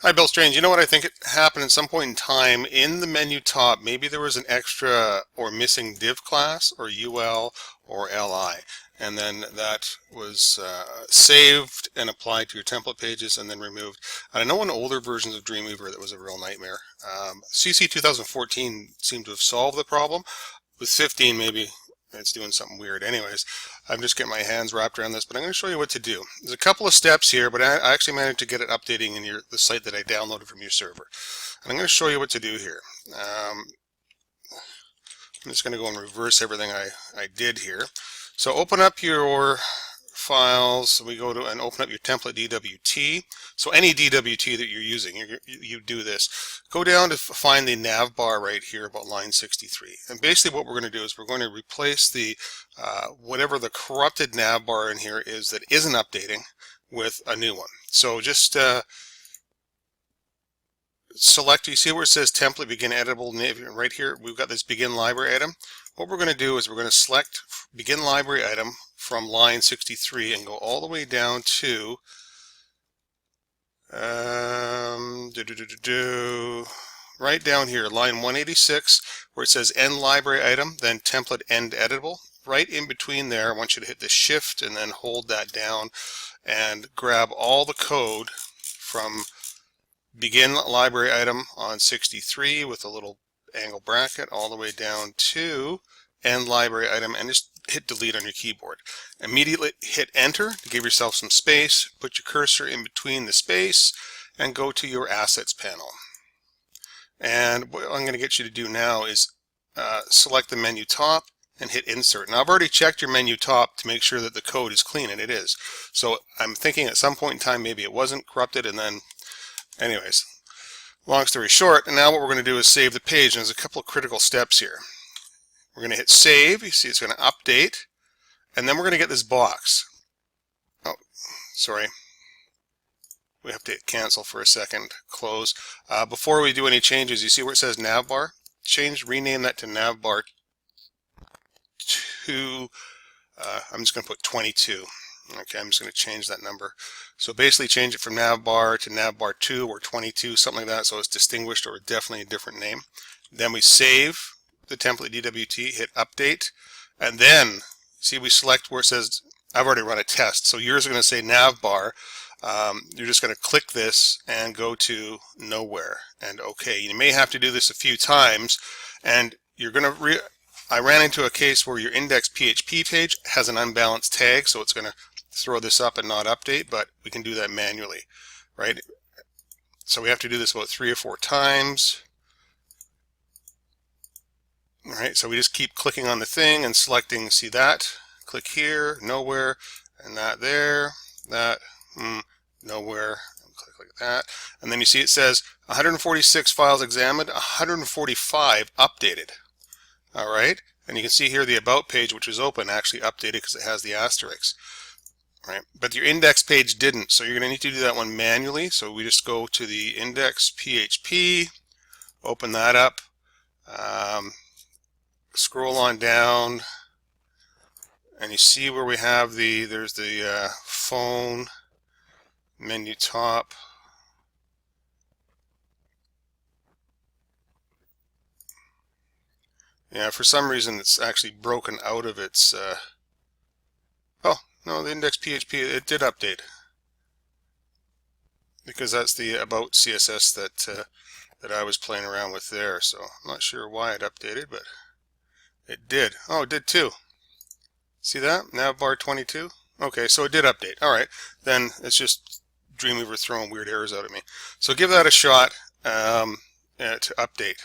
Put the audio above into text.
Hi, Bill Strange. You know what I think it happened at some point in time in the menu top? Maybe there was an extra or missing div class or UL or LI, and then that was saved and applied to your template pages and then removed. And I know in older versions of Dreamweaver that was a real nightmare. CC 2014 seemed to have solved the problem. With 15, maybe it's doing something weird. Anyways, I'm just getting my hands wrapped around this, but I'm going to show you what to do. There's a couple of steps here, but I actually managed to get it updating in the site that I downloaded from your server. And I'm going to show you what to do here. I'm just going to go and reverse everything I did here. So open up your files. We go to and open up your template DWT. So any DWT that you're using, you do this. Go down to find the nav bar right here about line 63. And basically what we're going to do is we're going to replace the whatever the corrupted nav bar in here is that isn't updating with a new one. So just select, you see where it says template begin editable right here, we've got this begin library item. What we're going to do is we're going to select begin library item from line 63 and go all the way down to right down here, line 186, where it says end library item, then template end editable. Right in between there, I want you to hit the shift and then hold that down and grab all the code from begin library item on 63 with a little angle bracket all the way down to end library item and just hit delete on your keyboard. Immediately hit enter to give yourself some space, put your cursor in between the space and go to your assets panel. And what I'm going to get you to do now is select the menu top and hit insert. Now I've already checked your menu top to make sure that the code is clean, and it is. So I'm thinking at some point in time maybe it wasn't corrupted, and then anyways, long story short, and now what we're going to do is save the page, and there's a couple of critical steps here. We're going to hit save. You see it's going to update, and then we're going to get this box. Oh, sorry. We have to hit cancel for a second, close. Before we do any changes, you see where it says navbar? Rename that to navbar 2. I'm just going to put 22. Okay, I'm just going to change that number. So basically change it from navbar to navbar 2 or 22, something like that, so it's distinguished or definitely a different name. Then we save the template DWT, hit update, and then see we select where it says, I've already run a test, so yours are going to say navbar. You're just going to click this and go to nowhere and OK. You may have to do this a few times, and you're going to I ran into a case where your index.php page has an unbalanced tag, so it's going to throw this up and not update, but we can do that manually, right? So we have to do this about 3 or 4 times. All right, so we just keep clicking on the thing and selecting, see that, click here, nowhere, and that there, that, nowhere, and click like that. And then you see it says 146 files examined, 145 updated. All right, and you can see here the about page, which was open, actually updated because it has the asterisk. Right, but your index page didn't, so you're going to need to do that one manually. So we just go to the index.php, open that up, scroll on down, and you see where we have there's the phone menu top. Yeah, for some reason it's actually broken out of its oh no, the index.php, it did update, because that's the about CSS that I was playing around with there. So I'm not sure why it updated, but it did. Oh, it did too. See that? Navbar 22. Okay, so it did update. All right, then it's just Dreamweaver throwing weird errors out at me. So give that a shot to update.